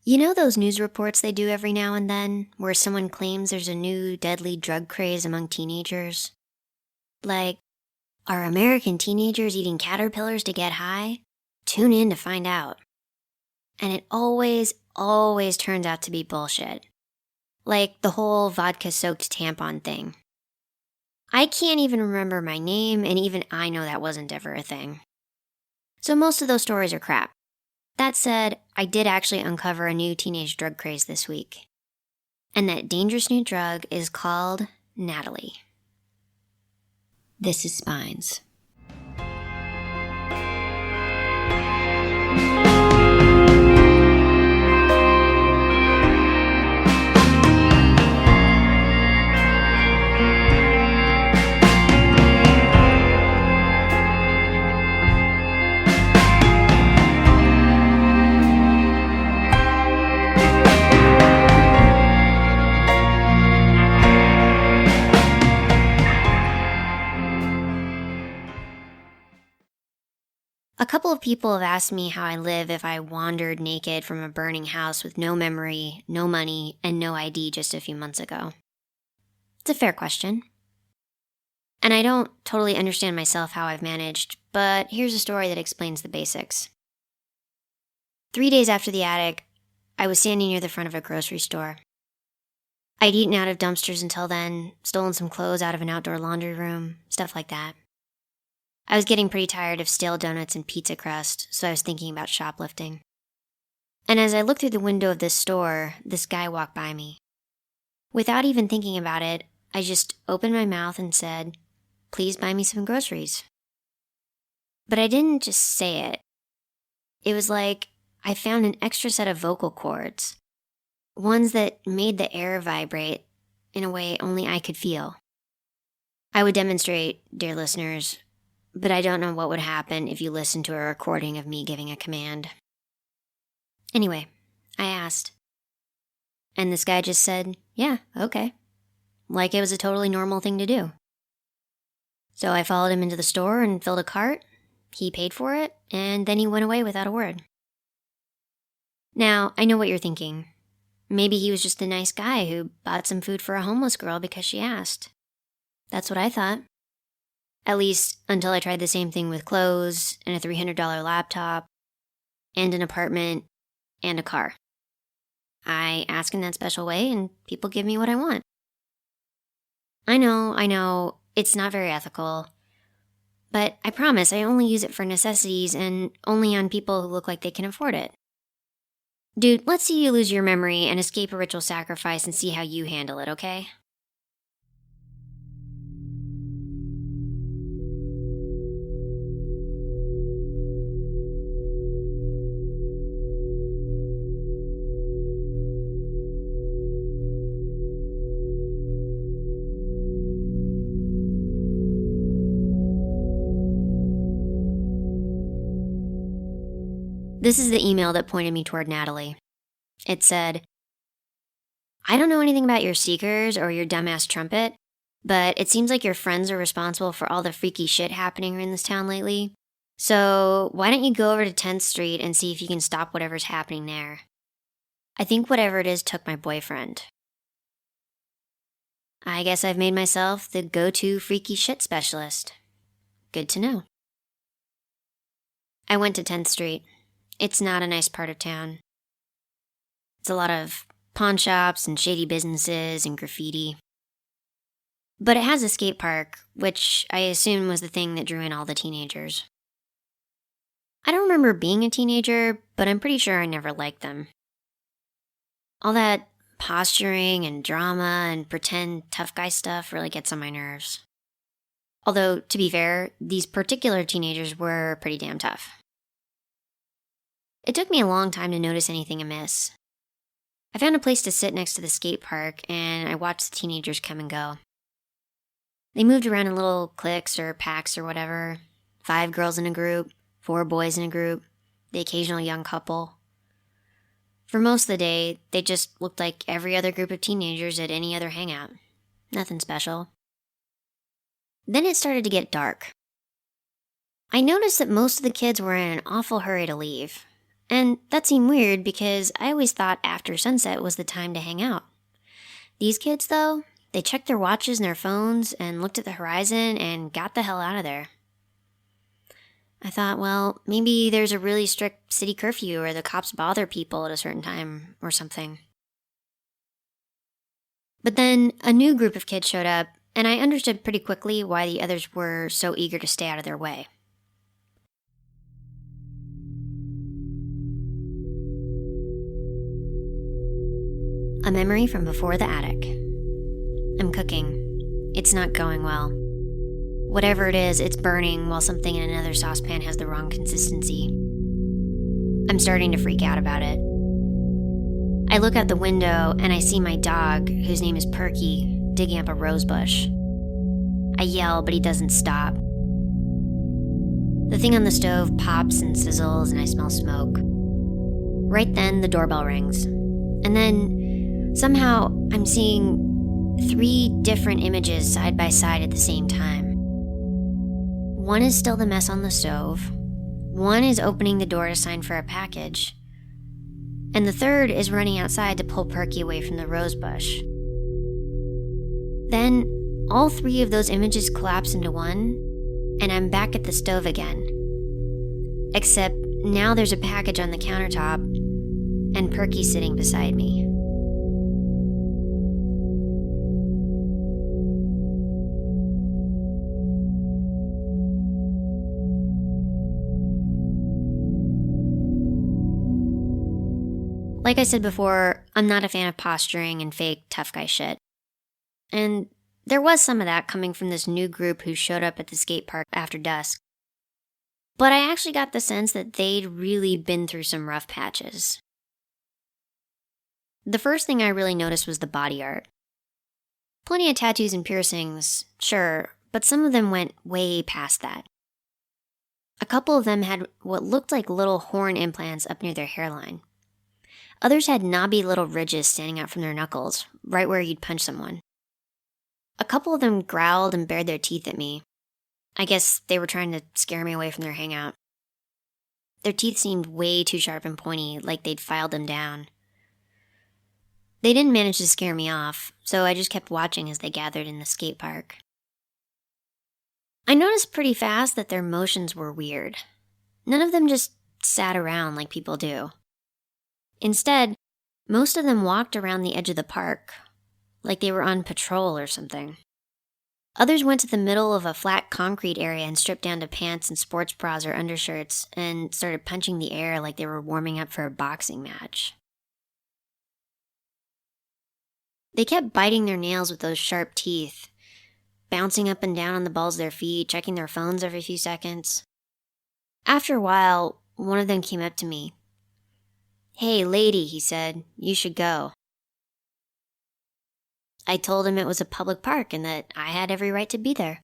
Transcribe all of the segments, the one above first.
You know those news reports they do every now and then, where someone claims there's a new deadly drug craze among teenagers? Like, are American teenagers eating caterpillars to get high? Tune in to find out. And it always turns out to be bullshit. Like the whole vodka-soaked tampon thing. I can't even remember my name, and even I know that wasn't ever a thing. So most of those stories are crap. That said, I did actually uncover a new teenage drug craze this week. And that dangerous new drug is called Natalie. This is Spines. A couple of people have asked me how I live if I wandered naked from a burning house with no memory, no money, and no ID just a few months ago. It's a fair question. And I don't totally understand myself how I've managed, but here's a story that explains the basics. 3 days after the attic, I was standing near the front of a grocery store. I'd eaten out of dumpsters until then, stolen some clothes out of an outdoor laundry room, stuff like that. I was getting pretty tired of stale donuts and pizza crust, so I was thinking about shoplifting. And as I looked through the window of this store, this guy walked by me. Without even thinking about it, I just opened my mouth and said, "Please buy me some groceries." But I didn't just say it. It was like I found an extra set of vocal cords, ones that made the air vibrate in a way only I could feel. I would demonstrate, dear listeners, but I don't know what would happen if you listened to a recording of me giving a command. Anyway, I asked. And this guy just said, "Yeah, okay." Like it was a totally normal thing to do. So I followed him into the store and filled a cart. He paid for it, and then he went away without a word. Now, I know what you're thinking. Maybe he was just a nice guy who bought some food for a homeless girl because she asked. That's what I thought. At least until I tried the same thing with clothes and a $300 laptop and an apartment and a car. I ask in that special way and people give me what I want. I know, it's not very ethical. But I promise I only use it for necessities and only on people who look like they can afford it. Dude, let's see you lose your memory and escape a ritual sacrifice and see how you handle it, okay? This is the email that pointed me toward Natalie. It said, "I don't know anything about your Seekers or your dumbass trumpet, but it seems like your friends are responsible for all the freaky shit happening in this town lately. So why don't you go over to 10th Street and see if you can stop whatever's happening there? I think whatever it is took my boyfriend." I guess I've made myself the go-to freaky shit specialist. Good to know. I went to 10th Street. It's not a nice part of town. It's a lot of pawn shops and shady businesses and graffiti. But it has a skate park, which I assume was the thing that drew in all the teenagers. I don't remember being a teenager, but I'm pretty sure I never liked them. All that posturing and drama and pretend tough guy stuff really gets on my nerves. Although, to be fair, these particular teenagers were pretty damn tough. It took me a long time to notice anything amiss. I found a place to sit next to the skate park, and I watched the teenagers come and go. They moved around in little cliques or packs or whatever. 5 girls in a group, 4 boys in a group, the occasional young couple. For most of the day, they just looked like every other group of teenagers at any other hangout. Nothing special. Then it started to get dark. I noticed that most of the kids were in an awful hurry to leave. And that seemed weird because I always thought after sunset was the time to hang out. These kids, though, they checked their watches and their phones and looked at the horizon and got the hell out of there. I thought, well, maybe there's a really strict city curfew or the cops bother people at a certain time or something. But then a new group of kids showed up, and I understood pretty quickly why the others were so eager to stay out of their way. A memory from before the attic. I'm cooking. It's not going well. Whatever it is, it's burning while something in another saucepan has the wrong consistency. I'm starting to freak out about it. I look out the window and I see my dog, whose name is Perky, digging up a rose bush. I yell, but he doesn't stop. The thing on the stove pops and sizzles and I smell smoke. Right then, the doorbell rings. And then, somehow, I'm seeing 3 different images side by side at the same time. One is still the mess on the stove, one is opening the door to sign for a package, and the third is running outside to pull Perky away from the rose bush. Then, all 3 of those images collapse into one, and I'm back at the stove again. Except now there's a package on the countertop, and Perky sitting beside me. Like I said before, I'm not a fan of posturing and fake tough guy shit. And there was some of that coming from this new group who showed up at the skate park after dusk. But I actually got the sense that they'd really been through some rough patches. The first thing I really noticed was the body art. Plenty of tattoos and piercings, sure, but some of them went way past that. A couple of them had what looked like little horn implants up near their hairline. Others had knobby little ridges standing out from their knuckles, right where you'd punch someone. A couple of them growled and bared their teeth at me. I guess they were trying to scare me away from their hangout. Their teeth seemed way too sharp and pointy, like they'd filed them down. They didn't manage to scare me off, so I just kept watching as they gathered in the skate park. I noticed pretty fast that their motions were weird. None of them just sat around like people do. Instead, most of them walked around the edge of the park, like they were on patrol or something. Others went to the middle of a flat concrete area and stripped down to pants and sports bras or undershirts and started punching the air like they were warming up for a boxing match. They kept biting their nails with those sharp teeth, bouncing up and down on the balls of their feet, checking their phones every few seconds. After a while, one of them came up to me. "Hey, lady," he said, "you should go." I told him it was a public park and that I had every right to be there.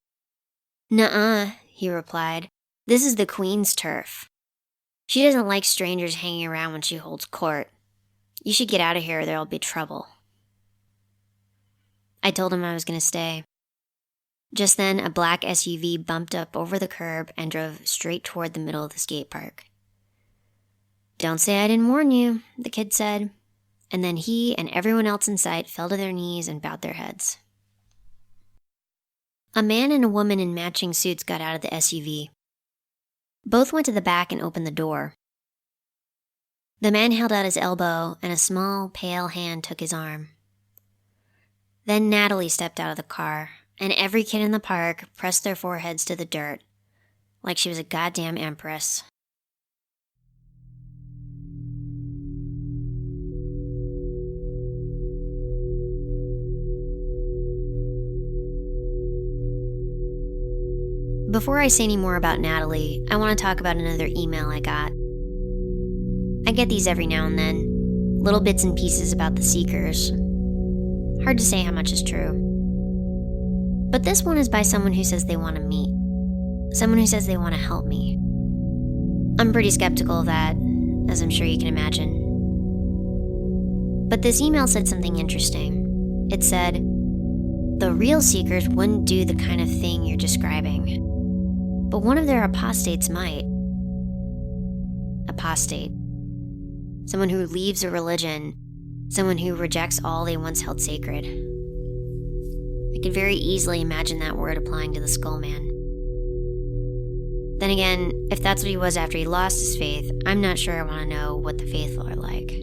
"Nuh-uh," he replied. "This is the Queen's turf. She doesn't like strangers hanging around when she holds court. You should get out of here or there'll be trouble." I told him I was going to stay. Just then, a black SUV bumped up over the curb and drove straight toward the middle of the skate park. "Don't say I didn't warn you," the kid said, and then he and everyone else in sight fell to their knees and bowed their heads. A man and a woman in matching suits got out of the SUV. Both went to the back and opened the door. The man held out his elbow, and a small, pale hand took his arm. Then Natalie stepped out of the car, and every kid in the park pressed their foreheads to the dirt, like she was a goddamn empress. Before I say any more about Natalie, I want to talk about another email I got. I get these every now and then, little bits and pieces about the Seekers. Hard to say how much is true. But this one is by someone who says they want to meet. Someone who says they want to help me. I'm pretty skeptical of that, as I'm sure you can imagine. But this email said something interesting. It said, "The real Seekers wouldn't do the kind of thing you're describing. But one of their apostates might." Apostate. someone who leaves a religion, someone who rejects all they once held sacred. I could very easily imagine that word applying to the Skull Man. Then again, if that's what he was after he lost his faith, I'm not sure I want to know what the faithful are like.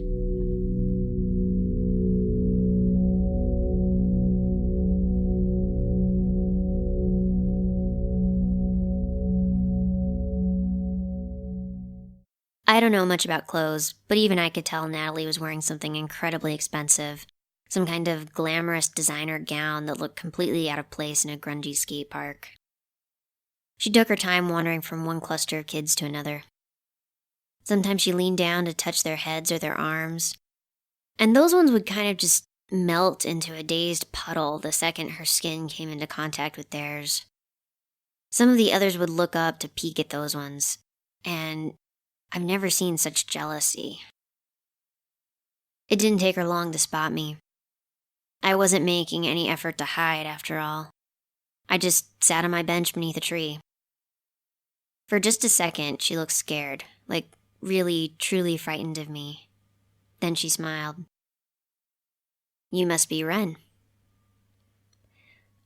I don't know much about clothes, but even I could tell Natalie was wearing something incredibly expensive. Some kind of glamorous designer gown that looked completely out of place in a grungy skate park. She took her time wandering from one cluster of kids to another. Sometimes she leaned down to touch their heads or their arms, and those ones would kind of just melt into a dazed puddle the second her skin came into contact with theirs. Some of the others would look up to peek at those ones, and I've never seen such jealousy. It didn't take her long to spot me. I wasn't making any effort to hide, after all. I just sat on my bench beneath a tree. For just a second, she looked scared, like really, truly frightened of me. Then she smiled. "You must be Ren."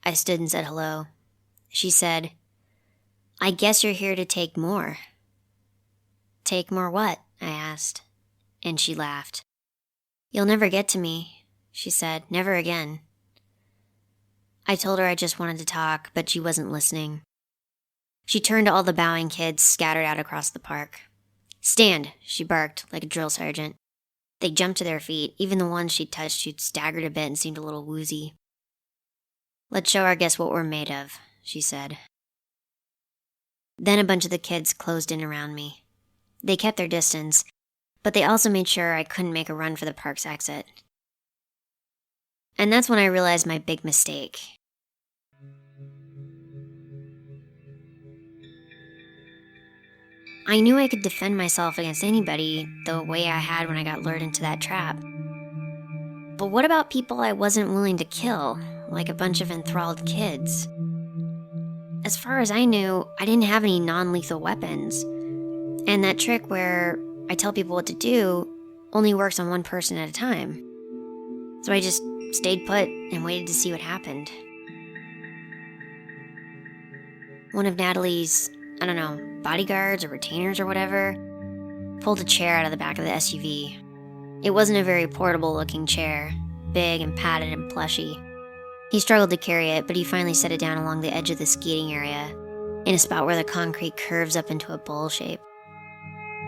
I stood and said hello. She said, "I guess you're here to take more." "Take more what?" I asked, and she laughed. "You'll never get to me," she said, "never again." I told her I just wanted to talk, but she wasn't listening. She turned to all the bowing kids scattered out across the park. "Stand," she barked like a drill sergeant. They jumped to their feet, even the ones she'd touched who'd staggered a bit and seemed a little woozy. "Let's show our guests what we're made of," she said. Then a bunch of the kids closed in around me. They kept their distance, but they also made sure I couldn't make a run for the park's exit. And that's when I realized my big mistake. I knew I could defend myself against anybody the way I had when I got lured into that trap. But what about people I wasn't willing to kill, like a bunch of enthralled kids? As far as I knew, I didn't have any non-lethal weapons. And that trick where I tell people what to do only works on one person at a time. So I just stayed put and waited to see what happened. One of Natalie's, bodyguards or retainers or whatever, pulled a chair out of the back of the SUV. It wasn't a very portable-looking chair, big and padded and plushy. He struggled to carry it, but he finally set it down along the edge of the skating area, in a spot where the concrete curves up into a bowl shape.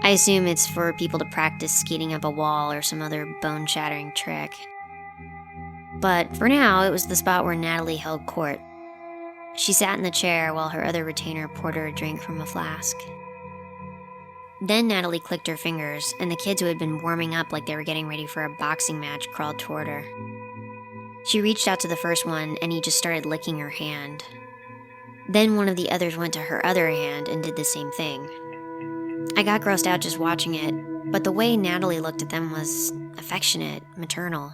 I assume it's for people to practice skating up a wall or some other bone-shattering trick. But for now, it was the spot where Natalie held court. She sat in the chair while her other retainer poured her a drink from a flask. Then Natalie clicked her fingers, and the kids who had been warming up like they were getting ready for a boxing match crawled toward her. She reached out to the first one, and he just started licking her hand. Then one of the others went to her other hand and did the same thing. I got grossed out just watching it, but the way Natalie looked at them was affectionate, maternal.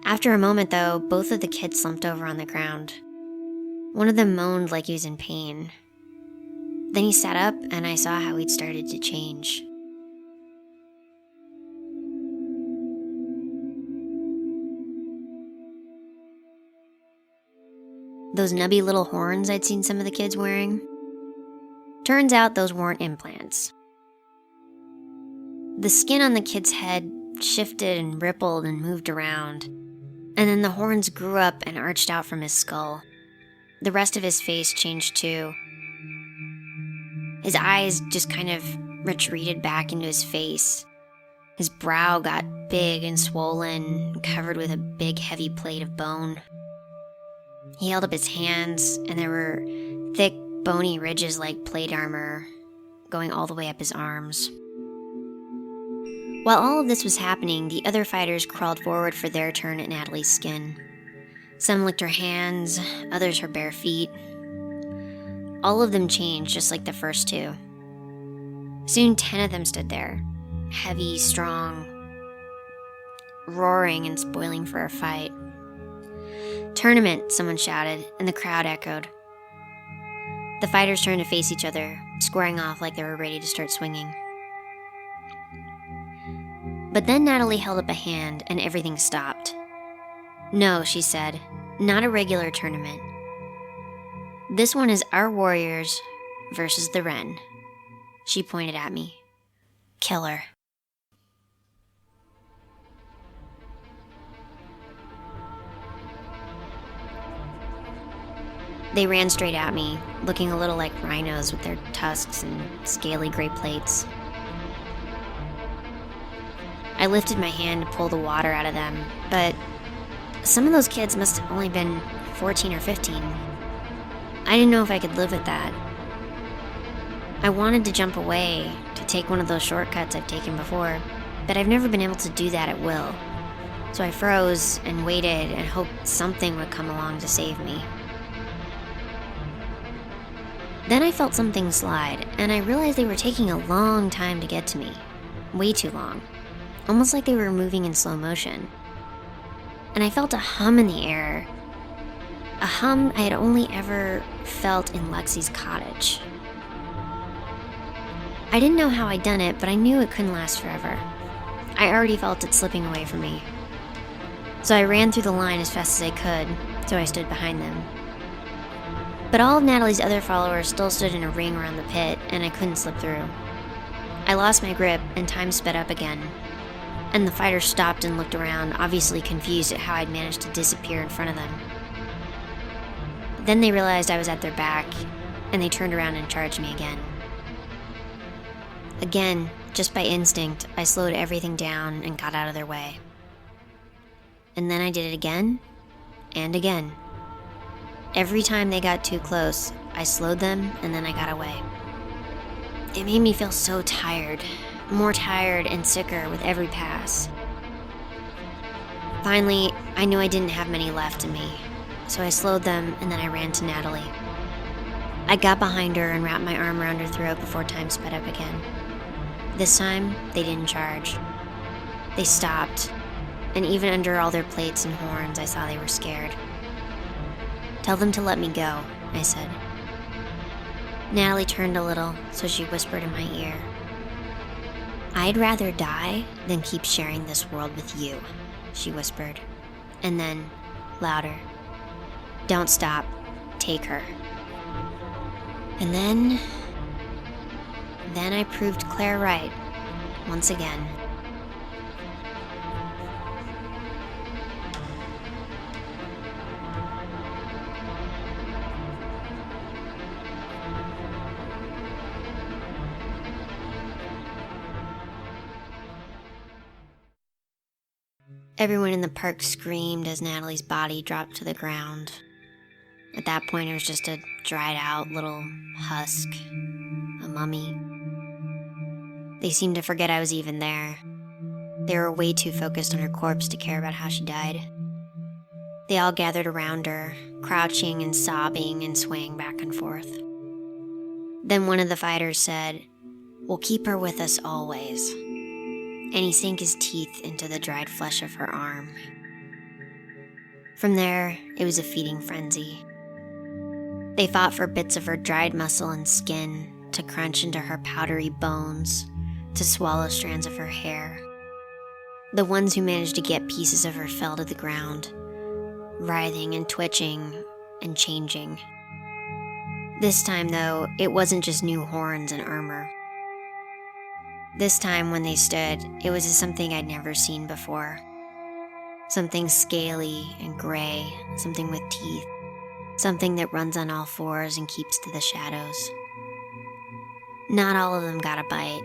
After a moment, though, both of the kids slumped over on the ground. One of them moaned like he was in pain. Then he sat up, and I saw how he'd started to change. Those nubby little horns I'd seen some of the kids wearing? Turns out those weren't implants. The skin on the kid's head shifted and rippled and moved around, and then the horns grew up and arched out from his skull. The rest of his face changed too. His eyes just kind of retreated back into his face. His brow got big and swollen, covered with a big heavy plate of bone. He held up his hands, and there were thick, bony ridges like plate armor going all the way up his arms. While all of this was happening, the other fighters crawled forward for their turn at Natalie's skin. Some licked her hands, others her bare feet. All of them changed just like the first two. Soon 10 of them stood there, heavy, strong, roaring and spoiling for a fight. "Tournament," someone shouted, and the crowd echoed. The fighters turned to face each other, squaring off like they were ready to start swinging. But then Natalie held up a hand and everything stopped. "No," she said, "not a regular tournament. This one is our warriors versus the Wren." She pointed at me. "Kill her." They ran straight at me, looking a little like rhinos with their tusks and scaly gray plates. I lifted my hand to pull the water out of them, but some of those kids must have only been 14 or 15. I didn't know if I could live with that. I wanted to jump away, to take one of those shortcuts I've taken before, but I've never been able to do that at will. So I froze and waited and hoped something would come along to save me. Then I felt something slide, and I realized they were taking a long time to get to me. Way too long. Almost like they were moving in slow motion. And I felt a hum in the air. A hum I had only ever felt in Lexi's cottage. I didn't know how I'd done it, but I knew it couldn't last forever. I already felt it slipping away from me. So I ran through the line as fast as I could, so I stood behind them. But all of Natalie's other followers still stood in a ring around the pit, and I couldn't slip through. I lost my grip, and time sped up again. And the fighters stopped and looked around, obviously confused at how I'd managed to disappear in front of them. Then they realized I was at their back, and they turned around and charged me again. Again, just by instinct, I slowed everything down and got out of their way. And then I did it again, and again. Every time they got too close, I slowed them and then I got away. It made me feel so tired, more tired and sicker with every pass. Finally, I knew I didn't have many left in me, so I slowed them and then I ran to Natalie. I got behind her and wrapped my arm around her throat before time sped up again. This time, they didn't charge. They stopped, and even under all their plates and horns, I saw they were scared. "Tell them to let me go," I said. Natalie turned a little, so she whispered in my ear. "I'd rather die than keep sharing this world with you," she whispered. And then, louder, "Don't stop. Take her." And then I proved Claire right, once again. Everyone in the park screamed as Natalie's body dropped to the ground. At that point, it was just a dried out little husk, a mummy. They seemed to forget I was even there. They were way too focused on her corpse to care about how she died. They all gathered around her, crouching and sobbing and swaying back and forth. Then one of the fighters said, "We'll keep her with us always." And he sank his teeth into the dried flesh of her arm. From there, it was a feeding frenzy. They fought for bits of her dried muscle and skin, to crunch into her powdery bones, to swallow strands of her hair. The ones who managed to get pieces of her fell to the ground, writhing and twitching and changing. This time, though, it wasn't just new horns and armor. This time, when they stood, it was something I'd never seen before. Something scaly and gray, something with teeth, something that runs on all fours and keeps to the shadows. Not all of them got a bite.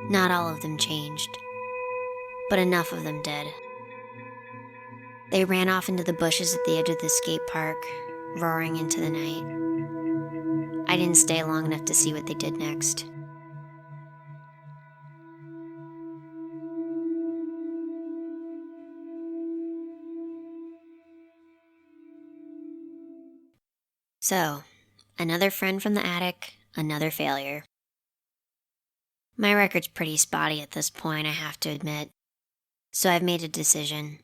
Not all of them changed. But enough of them did. They ran off into the bushes at the edge of the skate park, roaring into the night. I didn't stay long enough to see what they did next. So, another friend from the attic, another failure. My record's pretty spotty at this point, I have to admit. So I've made a decision.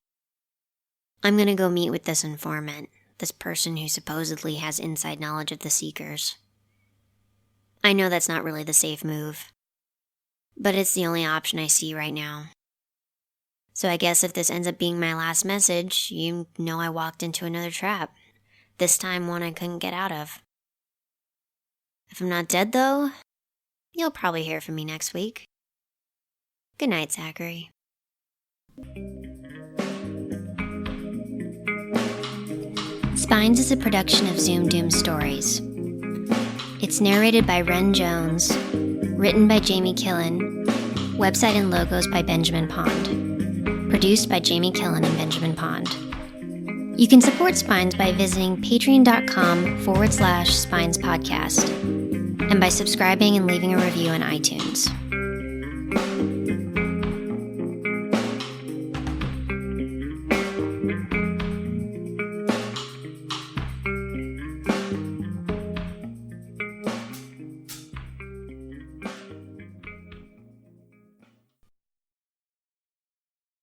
I'm gonna go meet with this informant, this person who supposedly has inside knowledge of the Seekers. I know that's not really the safe move, but it's the only option I see right now. So I guess if this ends up being my last message, you know I walked into another trap. This time one I couldn't get out of. If I'm not dead, though, you'll probably hear from me next week. Good night, Zachary. Spines is a production of Zoom Doom Stories. It's narrated by Ren Jones, written by Jamie Killen, website and logos by Benjamin Pond, produced by Jamie Killen and Benjamin Pond. You can support Spines by visiting patreon.com/Spines Podcast and by subscribing and leaving a review on iTunes.